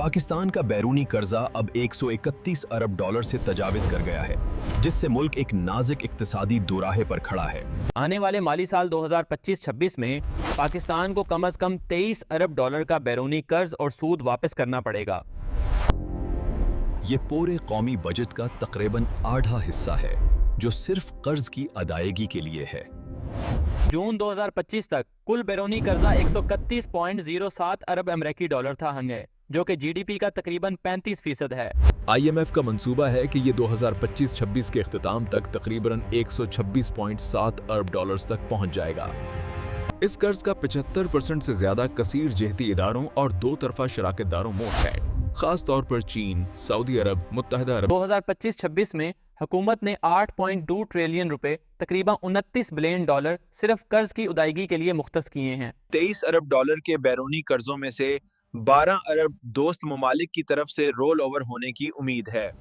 पाकिस्तान का बैरूनी कर्जा अब 131 अरब डॉलर से तजाविज कर गया है, जिससे मुल्क एक नाजुक इक्तिसादी दोराहे पर खड़ा है। आने वाले माली साल 2025-26 में पाकिस्तान को कम से कम 23 अरब डॉलर का बैरूनी कर्ज और सूद वापस करना पड़ेगा। ये पूरे कौमी बजट का तकरीबन आधा हिस्सा है, जो सिर्फ कर्ज की अदायगी के लिए है। जून 2025 तक कुल बैरूनी कर्जा 131.07 अरब अमेरिकी डॉलर था, जो कि जीडीपी का तकरीबन 35% है। IMF का मंसूबा है कि ये 2025-26 के इख्तिताम तक तकरीबन 126.7 अरब डॉलर्स तक पहुंच जाएगा। इस कर्ज का 75% से ज्यादा कसीर जहती इदारों और दो तरफा शराकतदारों मोट है, खास तौर पर चीन, सऊदी अरब, मुत्तहिदा अरब। 2025-26 में हुकूमत ने 8.2 ट्रिलियन रुपए, तकरीबन 29 बिलियन डॉलर सिर्फ कर्ज की अदायगी के लिए मुख्तस किए हैं। 23 अरब डॉलर के बैरूनी कर्जों में से 12 अरब दोस्त ममालिक की तरफ से रोल ओवर होने की उम्मीद है।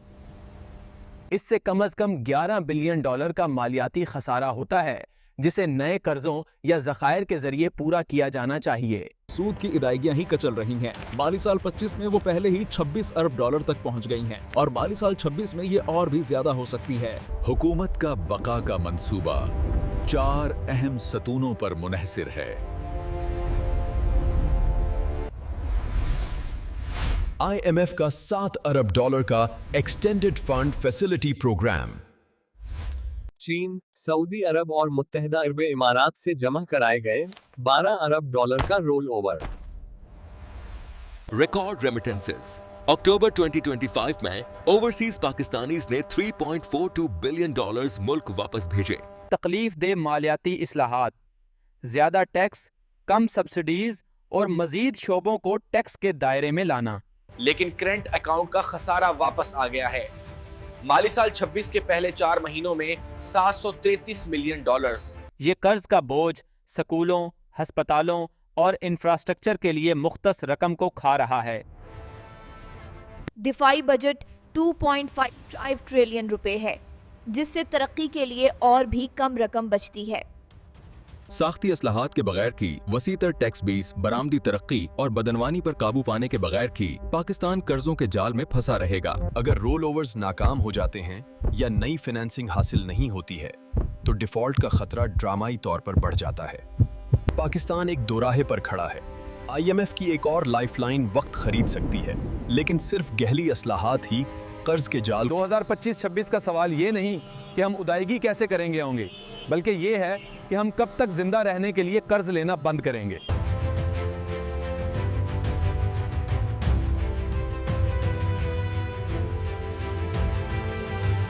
इससे कम से कम 11 बिलियन डॉलर का मालियाती खसारा होता है, जिसे नए कर्जों या ज़खायर के जरिए पूरा किया जाना चाहिए। सूद की अदायगियां ही कचल रही हैं। माली साल 25 में वो पहले ही 26 अरब डॉलर तक पहुंच गई हैं और माली साल 26 में ये और भी ज्यादा हो सकती है। हुकूमत का बका का मंसूबा 4 अहम सतूनों पर मुनहसिर है। IMF का 7 अरब डॉलर का एक्सटेंडेड फंड फैसिलिटी प्रोग्राम चीन, सऊदी अरब और मुत्तहिदा अरब इमारात से जमा कराए गए 12 अरब डॉलर का रोल ओवर। रिकॉर्ड रेमिटेंसेस अक्टूबर 2025 में ओवरसीज पाकिस्तानीज ने 3.42 बिलियन डॉलर्स मुल्क वापस भेजे। तकलीफ दे मालियाती इस्लाहात, ज्यादा टैक्स, कम सब्सिडीज और मजीद शोबों को टैक्स के दायरे में लाना। लेकिन करंट अकाउंट का खसारा वापस आ गया है। माली साल 26 के पहले 4 महीनों में 733 मिलियन डॉलर्स। ये कर्ज का बोझ स्कूलों, अस्पतालों और इंफ्रास्ट्रक्चर के लिए मुख्तस रकम को खा रहा है। दिफाई बजट 2.5 ट्रिलियन रुपए है, जिससे तरक्की के लिए और भी कम रकम बचती है। साख्ती असलाहात के बगैर की वसीतर टैक्स बेस, बरामदी तरक्की और बदनवानी पर काबू पाने के बगैर की पाकिस्तान कर्जों के जाल में फंसा रहेगा। अगर रोल ओवर्स नाकाम हो जाते हैं या नई फाइनेंसिंग हासिल नहीं होती है, तो डिफॉल्ट का खतरा ड्रामाई तौर पर बढ़ जाता है। पाकिस्तान एक दोराहे पर खड़ा है। IMF की एक और लाइफलाइन वक्त खरीद सकती है, लेकिन सिर्फ गहली असलाहात ही कर्ज के जाल। 2025-26 का सवाल ये नहीं कि हम अदायगी कैसे करेंगे होंगे, बल्कि ये है कि हम कब तक जिंदा रहने के लिए कर्ज लेना बंद करेंगे।